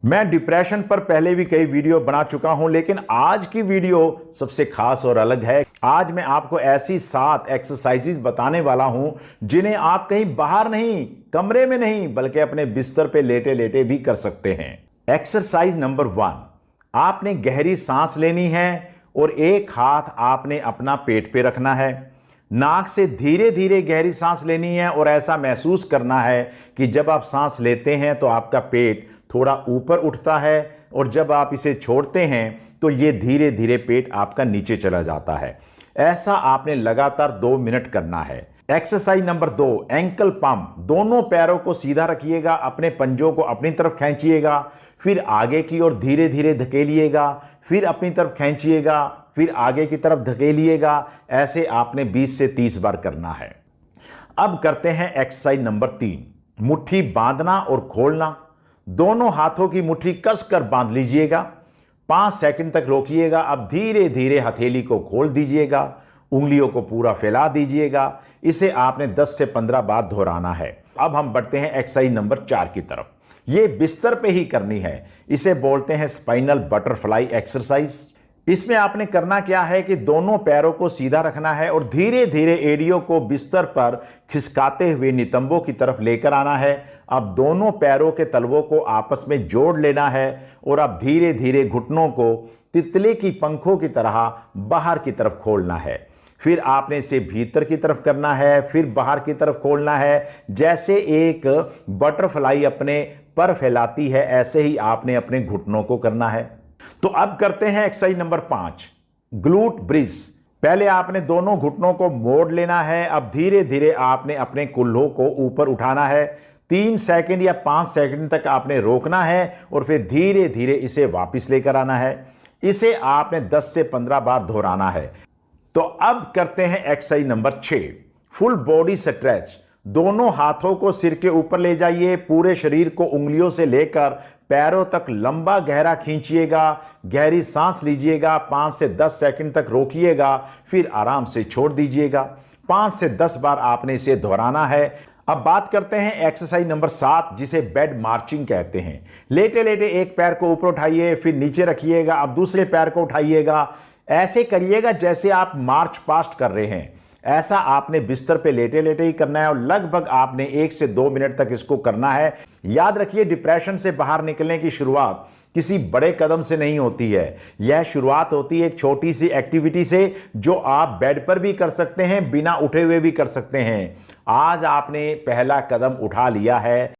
मैं डिप्रेशन पर पहले भी कई वीडियो बना चुका हूं, लेकिन आज की वीडियो सबसे खास और अलग है। आज मैं आपको ऐसी 7 एक्सरसाइजेज बताने वाला हूं जिन्हें आप कहीं बाहर नहीं, कमरे में नहीं, बल्कि अपने बिस्तर पे लेटे लेटे भी कर सकते हैं। एक्सरसाइज नंबर 1, आपने गहरी सांस लेनी है और एक हाथ आपने अपना पेट पे रखना है। नाक से धीरे धीरे गहरी सांस लेनी है और ऐसा महसूस करना है कि जब आप सांस लेते हैं तो आपका पेट थोड़ा ऊपर उठता है और जब आप इसे छोड़ते हैं तो ये धीरे धीरे पेट आपका नीचे चला जाता है। ऐसा आपने लगातार 2 मिनट करना है। Exercise number 2, ankle pump. दोनों पैरों को सीधा रखिएगा, अपने पंजों को अपनी तरफ खींचिएगा, फिर आगे की ओर धीरे धीरे धकेलिएगा, फिर अपनी तरफ खींचिएगा, फिर आगे की तरफ धकेलिएगा। ऐसे आपने 20 से 30 बार करना है। अब करते हैं एक्सरसाइज नंबर 3, मुट्ठी बांधना और खोलना। दोनों हाथों की मुट्ठी कसकर बांध लीजिएगा, 5 सेकंड तक रोकिएगा। अब धीरे धीरे हथेली को खोल दीजिएगा, उंगलियों को पूरा फैला दीजिएगा। इसे आपने 10 से 15 बार दोहराना है। अब हम बढ़ते हैं एक्सरसाइज नंबर 4 की तरफ। ये बिस्तर पे ही करनी है। इसे बोलते हैं स्पाइनल बटरफ्लाई एक्सरसाइज। इसमें आपने करना क्या है कि दोनों पैरों को सीधा रखना है और धीरे धीरे एड़ियों को बिस्तर पर खिसकाते हुए नितंबों की तरफ लेकर आना है। अब दोनों पैरों के तलवों को आपस में जोड़ लेना है और अब धीरे धीरे घुटनों को तितली की पंखों की तरह बाहर की तरफ खोलना है। फिर आपने इसे भीतर की तरफ करना है, फिर बाहर की तरफ खोलना है। जैसे एक बटरफ्लाई अपने पर फैलाती है, ऐसे ही आपने अपने घुटनों को करना है। तो अब करते हैं एक्सरसाइज नंबर 5, ग्लूट ब्रिज। पहले आपने दोनों घुटनों को मोड़ लेना है। अब धीरे धीरे आपने अपने कुल्हों को ऊपर उठाना है। 3 सेकंड या 5 सेकंड तक आपने रोकना है और फिर धीरे धीरे इसे वापस लेकर आना है। इसे आपने 10 से 15 बार दोहराना है। तो अब करते हैं exercise number 6, full body stretch. दोनों हाथों को सिर के ऊपर ले जाइए, पूरे शरीर को उंगलियों से लेकर पैरों तक लंबा गहरा खींचिएगा, गहरी सांस लीजिएगा, 5 से 10 सेकंड तक रोकिएगा, फिर आराम से छोड़ दीजिएगा। 5 से 10 बार आपने इसे दोहराना है। अब बात करते हैं एक्सरसाइज नंबर 7, जिसे बेड मार्चिंग कहते हैं। लेटे लेटे एक पैर को ऊपर उठाइए, फिर नीचे रखिएगा, अब दूसरे पैर को उठाइएगा। ऐसे करिएगा जैसे आप मार्च पास्ट कर रहे हैं। ऐसा आपने बिस्तर पे लेटे लेटे ही करना है और लगभग आपने 1 से 2 मिनट तक इसको करना है। याद रखिए, डिप्रेशन से बाहर निकलने की शुरुआत किसी बड़े कदम से नहीं होती है। यह शुरुआत होती है एक छोटी सी एक्टिविटी से, जो आप बेड पर भी कर सकते हैं, बिना उठे हुए भी कर सकते हैं। आज आपने पहला कदम उठा लिया है।